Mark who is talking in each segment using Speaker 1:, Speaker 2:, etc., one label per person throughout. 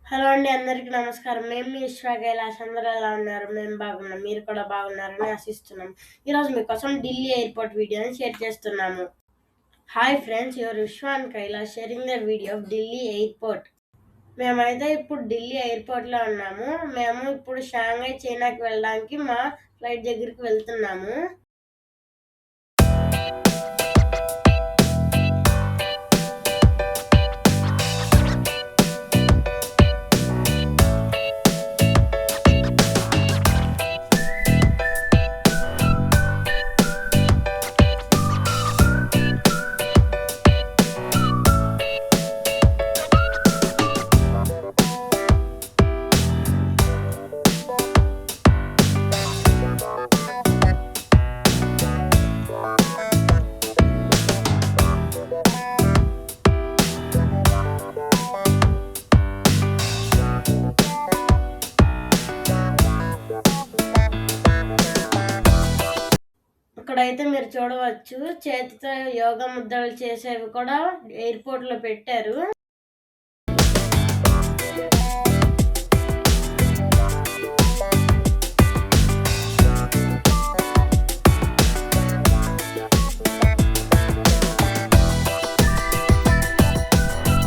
Speaker 1: Hello అండి, అందరికీ నమస్కారం. మేము మీ విశ్వ కైలాష్. అందరూ ఎలా ఉన్నారు? మేము బాగున్నాం. మీరు కూడా బాగున్నారని ఆశిస్తున్నాం. ఈరోజు మీకోసం ఢిల్లీ ఎయిర్పోర్ట్ వీడియోని షేర్ చేస్తున్నాము. హాయ్ ఫ్రెండ్స్, యువర్ విశ్వ and Kailash sharing the video of Delhi airport. మేమైతే ఇప్పుడు ఢిల్లీ ఎయిర్పోర్ట్లో ఉన్నాము. మేము ఇప్పుడు షాంఘై చైనాకి వెళ్ళడానికి మా ఫ్లైట్ దగ్గరికి వెళ్తున్నాము. ఇక్కడైతే మీరు చూడవచ్చు, చేతితో యోగా ముద్రలు చేసేవి కూడా ఎయిర్పోర్ట్లో పెట్టారు.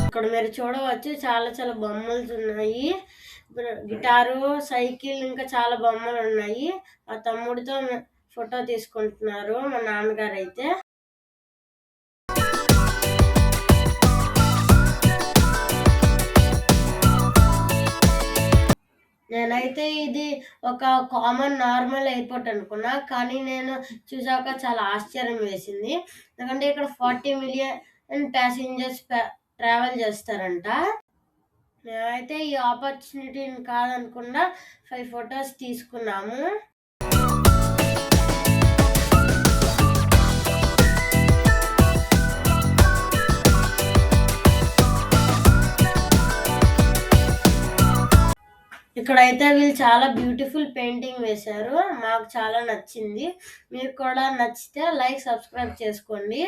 Speaker 1: ఇక్కడ మీరు చూడవచ్చు, చాలా బొమ్మలు ఉన్నాయి. గిటారు, సైకిల్, ఇంకా చాలా బొమ్మలు ఉన్నాయి. మా తమ్ముడితో ఫోటో తీసుకుంటున్నారు మా నాన్నగారు అయితే. నేనైతే ఇది ఒక కామన్ నార్మల్ ఎయిర్పోర్ట్ అనుకున్నా, కానీ నేను చూసాక చాలా ఆశ్చర్యం వేసింది. ఎందుకంటే ఇక్కడ 40 మిలియన్ ప్యాసింజర్స్ ట్రావెల్ చేస్తారంట. మేమైతే ఈ ఆపర్చునిటీని కాదనుకుండా 5 ఫొటోస్ తీసుకున్నాము. ఇక్కడైతే వీళ్ళు చాలా బ్యూటిఫుల్ పెయింటింగ్ వేశారు. మాకు చాలా నచ్చింది. మీకు కూడా నచ్చితే లైక్, సబ్స్క్రైబ్ చేసుకోండి.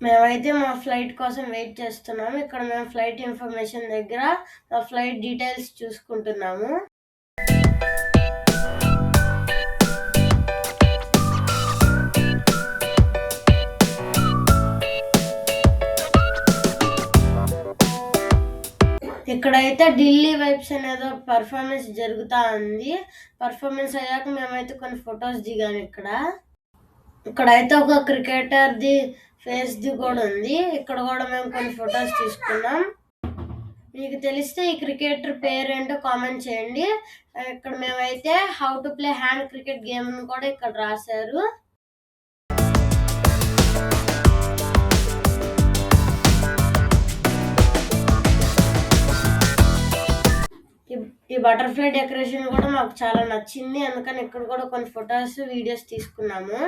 Speaker 1: మేమైతే మా ఫ్లైట్ కోసం వెయిట్ చేస్తున్నాము. ఇక్కడ మేము ఫ్లైట్ ఇన్ఫర్మేషన్ దగ్గర మా ఫ్లైట్ డీటెయిల్స్ చూసుకుంటున్నాము. ఇక్కడైతే ఢిల్లీ వైబ్స్ అనేదో పర్ఫార్మెన్స్ జరుగుతూ ఉంది. పర్ఫార్మెన్స్ అయ్యాక మేమైతే కొన్ని ఫొటోస్ దిగాము. ఇక్కడైతే ఒక క్రికెటర్ది ఫేస్ది కూడా ఉంది. ఇక్కడ కూడా మేము కొన్ని ఫొటోస్ తీసుకున్నాం. మీకు తెలిస్తే ఈ క్రికెటర్ పేరేంటో కామెంట్ చేయండి. ఇక్కడ మేమైతే how to play hand cricket game కూడా ఇక్కడ రాశారు. ఈ బటర్ఫ్లై డెకరేషన్ కూడా మాకు చాలా నచ్చింది. అందుకని ఇక్కడ కూడా కొన్ని ఫొటోస్, వీడియోస్ తీసుకున్నాము.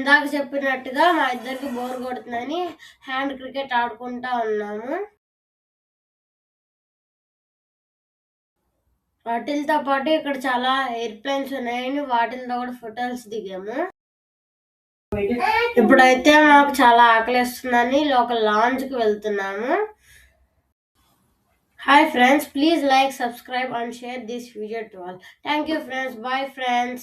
Speaker 1: ఇందాక చెప్పినట్టుగా మా ఇద్దరికి బోర్ కొడుతుందని హ్యాండ్ క్రికెట్ ఆడుకుంటా ఉన్నాము. వాటితో పాటు ఇక్కడ చాలా ఎయిర్‌ప్లేన్స్ ఉన్నాయని వాటితో కూడా ఫోటోస్ దిగాము. ఇప్పుడైతే మాకు చాలా ఆకలేస్తుందని ఒక లాంజ్‌కి వెళ్తున్నాము. Hi friends, please like, subscribe and share this video to all. Thank you friends. Bye friends.